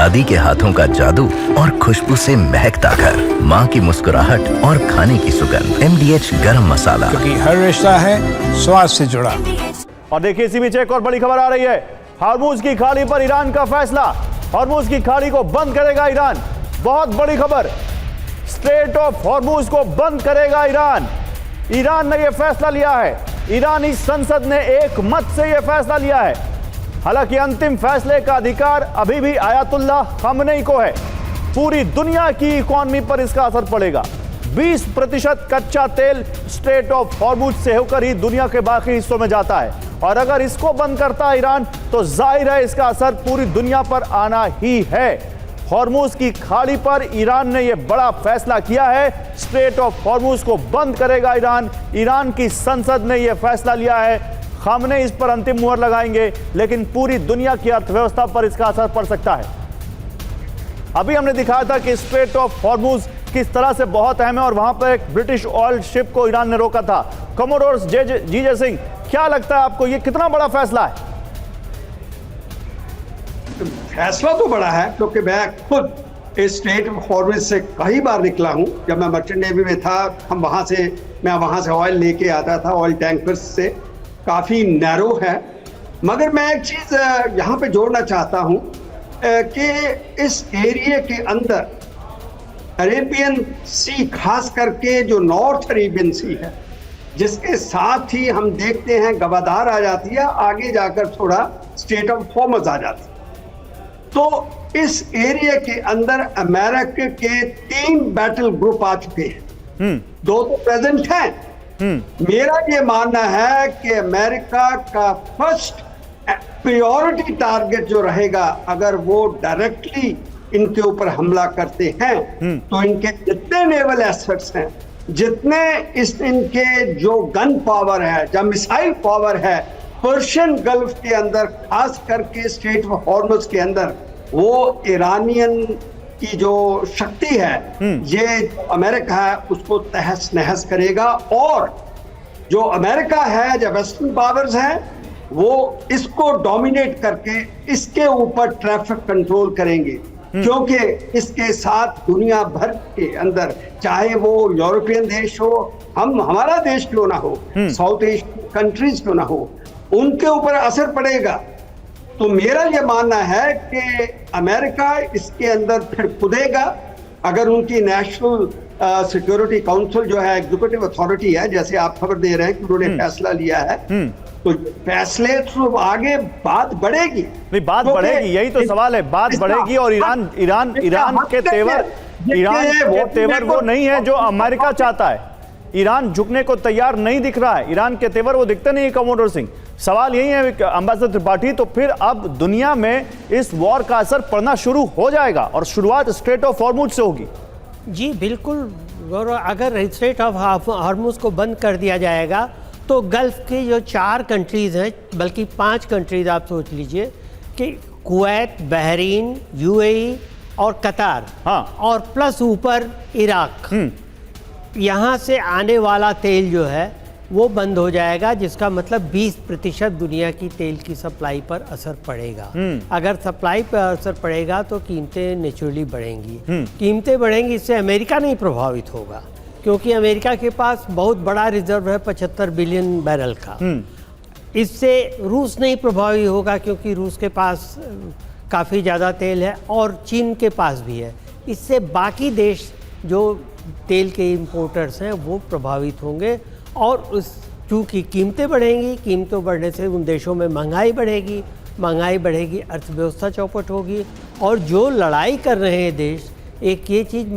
दादी के हाथों का जादू और खुशबू से महकता घर, माँ की मुस्कुराहट और खाने की सुगंध। MDH गरम मसाला, क्योंकि हर रिश्ता है स्वाद से जुड़ा। और देखिए इसी बीच एक और बड़ी खबर आ रही है। हॉर्मुज की खाड़ी पर ईरान का फैसला। हॉर्मुज की खाड़ी को बंद करेगा ईरान। बहुत बड़ी खबर, स्ट्रेट ऑफ हॉर्मुज को बंद करेगा ईरान। ईरान ने यह फैसला लिया है। ईरानी संसद ने एक मत से यह फैसला लिया है। हालांकि अंतिम फैसले का अधिकार अभी भी आयतुल्लाह खामनेई को है। पूरी दुनिया की इकोनॉमी पर इसका असर पड़ेगा। 20% कच्चा तेल स्ट्रेट ऑफ हॉर्मुज से होकर ही दुनिया के बाकी हिस्सों में जाता है, और अगर इसको बंद करता है ईरान तो जाहिर है इसका असर पूरी दुनिया पर आना ही है। हॉर्मुज की खाड़ी पर ईरान ने यह बड़ा फैसला किया है। स्ट्रेट ऑफ हॉर्मुज को बंद करेगा ईरान। ईरान की संसद ने यह फैसला लिया है। खामनेई इस पर अंतिम मुहर लगाएंगे, लेकिन पूरी दुनिया की अर्थव्यवस्था पर इसका असर पड़ सकता है। अभी हमने दिखाया था कि स्ट्रेट ऑफ हॉर्मुज किस तरह से बहुत अहम है, और वहां पर एक ब्रिटिश ऑयल शिप को ईरान ने रोका था। कमोडोर जीजे सिंह, क्या लगता है आपको, ये कितना बड़ा फैसला है? फैसला तो बड़ा है, क्योंकि मैं खुद इस स्ट्रेट ऑफ हॉर्मुज से कई बार निकला हूं। जब मैं मर्चेंट नेवी में था, मैं वहां से ऑयल लेके आता था, ऑयल टैंकर्स से। काफ़ी नैरो है। मगर मैं एक चीज़ यहाँ पे जोड़ना चाहता हूँ कि इस एरिया के अंदर अरेबियन सी, खास करके जो नॉर्थ अरेबियन सी है, जिसके साथ ही हम देखते हैं गवादार आ जाती है, आगे जाकर थोड़ा स्ट्रेट ऑफ हॉर्मुज आ जाती है। तो इस एरिया के अंदर अमेरिका के 3 बैटल ग्रुप आ चुके हैं। 2 तो प्रेजेंट हैं। मेरा ये मानना है कि अमेरिका का फर्स्ट प्रायोरिटी टारगेट जो रहेगा, अगर वो डायरेक्टली इनके ऊपर हमला करते हैं, तो इनके जितने नेवल एसेट्स हैं, जितने इनके जो गन पावर है, जो मिसाइल पावर है, पर्शियन गल्फ के अंदर, खास करके स्ट्रेट ऑफ हॉर्मुज के अंदर, वो ईरानियन की जो शक्ति है, ये अमेरिका है, उसको तहस नहस करेगा। और जो अमेरिका है, जो वेस्टर्न पावर्स हैं, वो इसको डोमिनेट करके इसके ऊपर ट्रैफिक कंट्रोल करेंगे। क्योंकि इसके साथ दुनिया भर के अंदर, चाहे वो यूरोपियन देश हो, हमारा देश क्यों ना हो, साउथ एशियन कंट्रीज क्यों ना हो, उनके ऊपर असर पड़ेगा। तो मेरा ये मानना है कि अमेरिका इसके अंदर फिर कूदेगा। अगर उनकी नेशनल सिक्योरिटी काउंसिल जो है, एग्जीक्यूटिव अथॉरिटी है, जैसे आप खबर दे रहे हैं कि उन्होंने फैसला लिया है, तो फैसले तो आगे बात बढ़ेगी। नहीं, बात बढ़ेगी, यही तो सवाल है। बात बढ़ेगी, और ईरान के तेवर वो नहीं है जो अमेरिका चाहता है। ईरान झुकने को तैयार नहीं दिख रहा है। ईरान के तेवर वो दिखते नहीं है। कमोडोर सिंह, सवाल यही है अंबासडर त्रिपाठी, तो फिर अब दुनिया में इस वॉर का असर पड़ना शुरू हो जाएगा, और शुरुआत स्ट्रेट ऑफ हॉर्मुज से होगी। जी बिल्कुल गौरव, अगर स्ट्रेट ऑफ हॉर्मुज को बंद कर दिया जाएगा तो गल्फ के जो 4 कंट्रीज़ हैं, बल्कि 5 कंट्रीज़ आप सोच लीजिए कि कुवैत, बहरीन, UAE और कतार, हाँ, और प्लस ऊपर इराक, यहाँ से आने वाला तेल जो है वो बंद हो जाएगा, जिसका मतलब 20% दुनिया की तेल की सप्लाई पर असर पड़ेगा। अगर सप्लाई पर असर पड़ेगा तो कीमतें नेचुरली बढ़ेंगी। कीमतें बढ़ेंगी, इससे अमेरिका नहीं प्रभावित होगा, क्योंकि अमेरिका के पास बहुत बड़ा रिजर्व है 75 बिलियन बैरल का। इससे रूस नहीं प्रभावित होगा, क्योंकि रूस के पास काफ़ी ज़्यादा तेल है, और चीन के पास भी है। इससे बाकी देश जो तेल के इंपोर्टर्स हैं वो प्रभावित होंगे, और उस चूँकि कीमतें बढ़ेंगी, कीमतों बढ़ने से उन देशों में महंगाई बढ़ेगी, अर्थव्यवस्था चौपट होगी। और जो लड़ाई कर रहे हैं देश, एक ये चीज़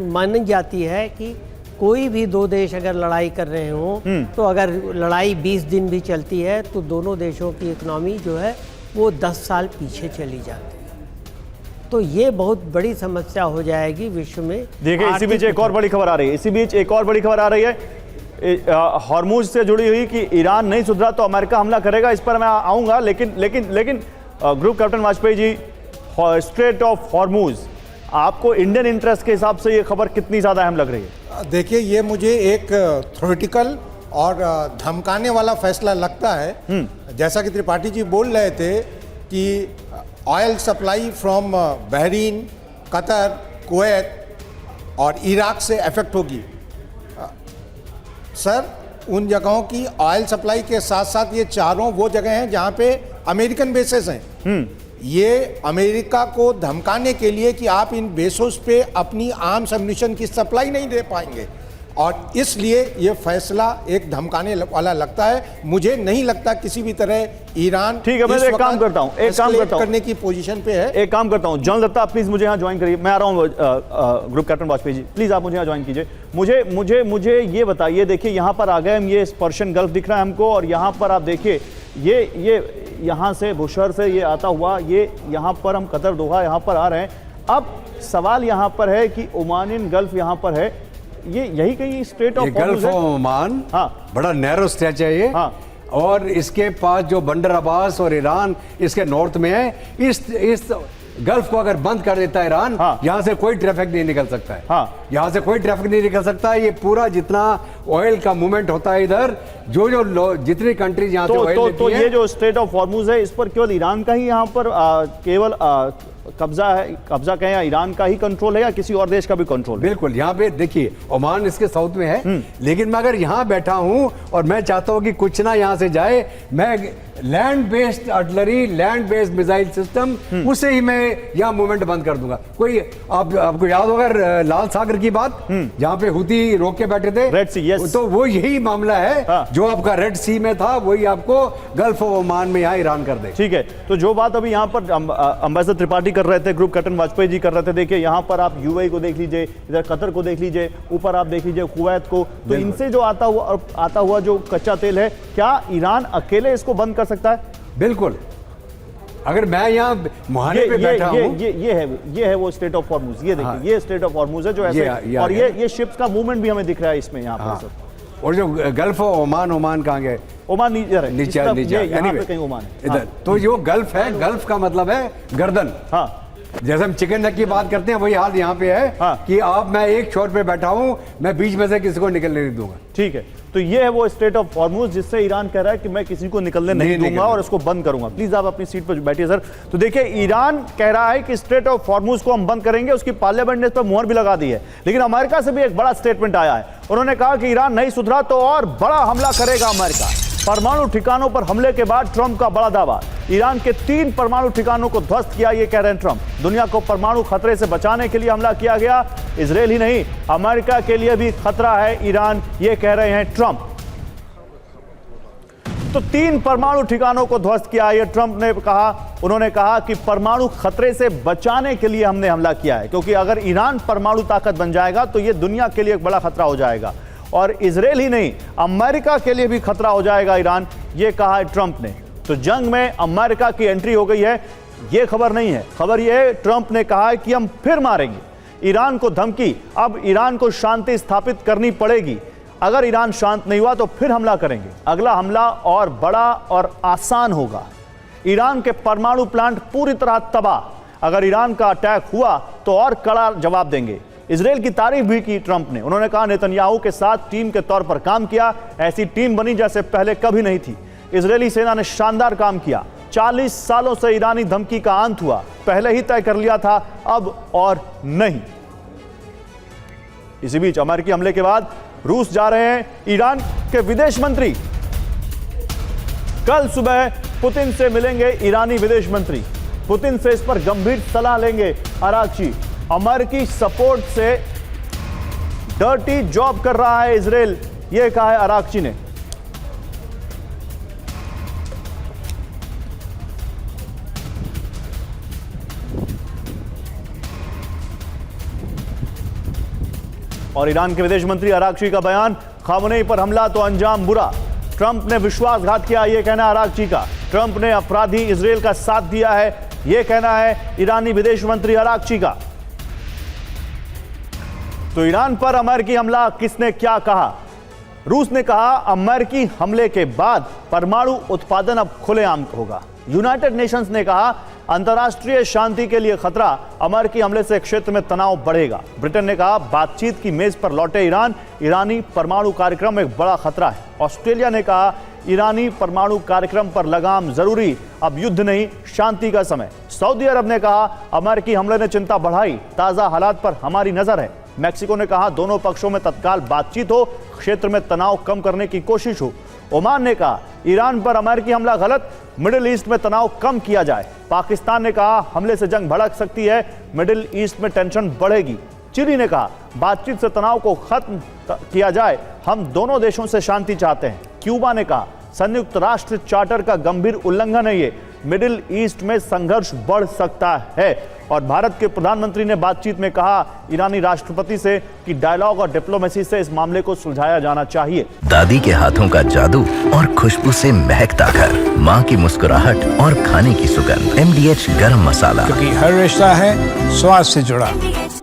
मानी जाती है कि कोई भी 2 देश अगर लड़ाई कर रहे हों, तो अगर लड़ाई 20 दिन भी चलती है तो दोनों देशों की इकनॉमी जो है वो 10 साल पीछे चली जाती है। तो ये बहुत बड़ी समस्या हो जाएगी विश्व में। देखिए इसी बीच एक और बड़ी खबर आ रही है। हॉर्मुज से जुड़ी हुई कि ईरान नहीं सुधरा तो अमेरिका हमला करेगा। इस पर मैं आऊंगा, लेकिन group captain Vajpayee ji, strait of Hormuz आपको इंडियन इंटरेस्ट के हिसाब से ये खबर कितनी ज्यादा अहम लग रही है? देखिए, ये मुझे एक थ्योरेटिकल और धमकाने वाला फैसला लगता है। जैसा कि त्रिपाठी जी बोल रहे थे कि oil supply from Bahrain, Qatar, Kuwait और इराक से अफेक्ट होगी। सर, उन जगहों की ऑयल सप्लाई के साथ साथ ये चारों वो जगह हैं जहां पे अमेरिकन बेसेस हैं। ये अमेरिका को धमकाने के लिए कि आप इन बेसों पे अपनी आर्म्स एम्युनिशन की सप्लाई नहीं दे पाएंगे, और इसलिए ये फैसला एक धमकाने वाला लगता है। मुझे नहीं लगता किसी भी तरह ईरान ठीक है, मैं एक काम करता हूं, करने की पोजीशन पे है। एक काम करता हूं, जॉन दत्ता प्लीज मुझे यहाँ ज्वाइन करिए। मैं आ रहा हूँ group captain Vajpayee ji, please आप मुझे यहाँ ज्वाइन कीजिए। मुझे ये बताइए, देखिए यहाँ पर आ गए हम, ये पर्शियन गल्फ दिख रहा है हमको, और यहाँ पर आप देखिए ये यहाँ से बुशहर से ये आता हुआ, ये यहाँ पर हम कतर दोहा यहाँ पर आ रहे हैं। अब सवाल यहाँ पर है कि ओमानियन गल्फ यहाँ पर है, ये यही कहीं straight of gulf of Oman, हाँ, बड़ा नैरो स्ट्रेच है ये, हाँ, और इसके पास जो बंदर अब्बास और ईरान इसके नॉर्थ में है, इस गल्फ को अगर बंद कर देता है ईरान, हाँ, यहाँ से कोई ट्रैफिक नहीं निकल सकता है, हाँ, यहाँ से कोई ट्रैफिक नहीं निकल सकता है। ये पूरा जितना ऑयल का मूवमेंट होता है इधर, जितनी कंट्रीज यहाँ से ऑयल लेती तो हैं, ये जो स्ट्रेट ऑफ हॉर्मुज है, इस पर केवल ईरान का ही यहाँ पर केवल कब्जा है, कब्जा कहें या ईरान का ही कंट्रोल है या किसी और देश का भी कंट्रोल है? बिल्कुल, यहाँ पे देखिए ओमान इसके साउथ में है, लेकिन मैं अगर यहाँ बैठा हूँ और मैं चाहता हूँ कि कुछ ना यहाँ से जाए, मैं land based artillery, land based missile system, उससे ही मैं यहाँ मूवमेंट बंद कर दूंगा। कोई आपको याद होगा लाल सागर की बात, जहाँ पे हुती रोक के बैठे थे, रेड सी, यस, तो वो यही मामला है, हाँ, जो आपका रेड सी में था वही आपको गल्फ ऑफ ओमान में यहाँ ईरान कर दे। ठीक है, तो जो बात अभी यहाँ पर अम्बेसडर त्रिपाठी कर रहे थे, ग्रुप कैप्टन वाजपेयी जी कर रहे थे, देखिए यहाँ पर आप यूएई को देख लीजिए, इधर कतर को देख लीजिए, ऊपर आप देख लीजिए कुवैत को, तो इनसे जो आता हुआ जो कच्चा तेल है, क्या ईरान अकेले इसको बंद कर सकता है? बिल्कुल, अगर मैं यहाँ मुहाने पे बैठा हूँ, ये है वो स्ट्रेट ऑफ हॉर्मुज, ये देखिए, हाँ, ये स्ट्रेट ऑफ हॉर्मुज है जो ऐसे, और ये शिप्स का मूवमेंट भी हमें दिख रहा है इसमें यहाँ पर, हाँ, और जो गल्फ ऑफ ओमान कहाँ गए? ओमान नीचे यहाँ पे कहीं ओमान है इधर, हाँ, तो जो गल्फ है, गल्फ का मतलब है गर्दन, हाँ, जैसे हम चिकन नेक की बात करते हैं वही हाल यहाँ पे है, हाँ, कि आप मैं एक छोर पे बैठा हूँ, मैं बीच में से किसी को निकलने नहीं दूंगा। ठीक है, तो ये है वो स्ट्रेट ऑफ हॉर्मुज जिससे ईरान कह रहा है कि मैं किसी को निकलने नहीं दूंगा और इसको बंद करूंगा। प्लीज आप अपनी सीट पर बैठिए सर। तो देखिए, ईरान कह रहा है कि स्ट्रेट ऑफ हॉर्मुज को हम बंद करेंगे, उसकी पार्लियामेंट ने इस पर मुहर भी लगा दी है, लेकिन अमेरिका से भी एक बड़ा स्टेटमेंट आया है। उन्होंने कहा कि ईरान नहीं सुधरा तो और बड़ा हमला करेगा अमेरिका। परमाणु ठिकानों पर हमले के बाद ट्रंप का बड़ा दावा, ईरान के 3 परमाणु ठिकानों को ध्वस्त किया, ये कह रहे हैं ट्रंप। दुनिया को परमाणु खतरे से बचाने के लिए हमला किया गया, इजरायल ही नहीं अमेरिका के लिए भी खतरा है ईरान, ये कह रहे हैं ट्रंप। तो 3 परमाणु ठिकानों को ध्वस्त किया, ये ट्रंप ने कहा। उन्होंने कहा कि परमाणु खतरे से बचाने के लिए हमने हमला किया है, क्योंकि अगर ईरान परमाणु ताकत बन जाएगा तो ये दुनिया के लिए एक बड़ा खतरा हो जाएगा, और इजरायल ही नहीं अमेरिका के लिए भी खतरा हो जाएगा ईरान, ये कहा है ट्रंप ने। तो जंग में अमेरिका की एंट्री हो गई है, ये खबर नहीं है। खबर ये है, ट्रंप ने कहा है कि हम फिर मारेंगे। ईरान को धमकी, अब ईरान को शांति स्थापित करनी पड़ेगी। अगर ईरान शांत नहीं हुआ तो फिर हमला करेंगे। अगला हमला और बड़ा और आसान होगा। ईरान के परमाणु प्लांट पूरी तरह तबाह। अगर ईरान का अटैक हुआ तो और कड़ा जवाब देंगे। इजरायल की तारीफ भी की ट्रंप ने। उन्होंने कहा नेतन्याहू के साथ टीम के तौर पर काम किया, ऐसी टीम बनी जैसे पहले कभी नहीं थी। इजरायली सेना ने शानदार काम किया। 40 सालों से ईरानी धमकी का अंत हुआ, पहले ही तय कर लिया था, अब और नहीं। इसी बीच अमेरिकी हमले के बाद रूस जा रहे हैं ईरान के विदेश मंत्री। कल सुबह पुतिन से मिलेंगे ईरानी विदेश मंत्री। पुतिन से इस पर गंभीर सलाह लेंगे अरागची। अमेरिकी सपोर्ट से डर्टी जॉब कर रहा है इजरायल, यह कहा है अरागची ने। और ईरान के विदेश मंत्री अरागची का बयान, खामनेई पर हमला तो अंजाम बुरा। ट्रंप ने विश्वासघात किया, यह कहना अरागची का। ट्रंप ने अपराधी इजरायल का साथ दिया है, यह कहना है ईरानी विदेश मंत्री अरागची का। तो ईरान पर अमेरिकी हमला किसने क्या कहा? रूस ने कहा अमेरिकी हमले के बाद परमाणु उत्पादन अब खुलेआम होगा। यूनाइटेड नेशंस ने कहा अंतर्राष्ट्रीय शांति के लिए खतरा, अमेरिकी हमले से क्षेत्र में तनाव बढ़ेगा। ब्रिटेन ने कहा बातचीत की मेज पर लौटे ईरान, ईरानी परमाणु कार्यक्रम एक बड़ा खतरा है। ऑस्ट्रेलिया ने कहा ईरानी परमाणु कार्यक्रम पर लगाम जरूरी, अब युद्ध नहीं शांति का समय। सऊदी अरब ने कहा अमेरिकी हमले ने चिंता बढ़ाई, ताजा हालात पर हमारी नजर है। मैक्सिको ने कहा दोनों पक्षों में तत्काल बातचीत हो, क्षेत्र में तनाव कम करने की कोशिश हो। ओमान ने कहा ईरान पर अमेरिकी हमला गलत, मिडिल ईस्ट में तनाव कम किया जाए। पाकिस्तान ने कहा हमले से जंग भड़क सकती है, मिडिल ईस्ट में टेंशन बढ़ेगी। चिली ने कहा बातचीत से तनाव को खत्म किया जाए, हम दोनों देशों से शांति चाहते हैं। क्यूबा ने कहा संयुक्त राष्ट्र चार्टर का गंभीर उल्लंघन है ये, मिडिल ईस्ट में संघर्ष बढ़ सकता है। और भारत के प्रधानमंत्री ने बातचीत में कहा ईरानी राष्ट्रपति से कि डायलॉग और डिप्लोमेसी से इस मामले को सुलझाया जाना चाहिए। दादी के हाथों का जादू और खुशबू से महकता घर, माँ की मुस्कुराहट और खाने की सुगंध। MDH गरम मसाला, क्योंकि हर रिश्ता है स्वाद से जुड़ा।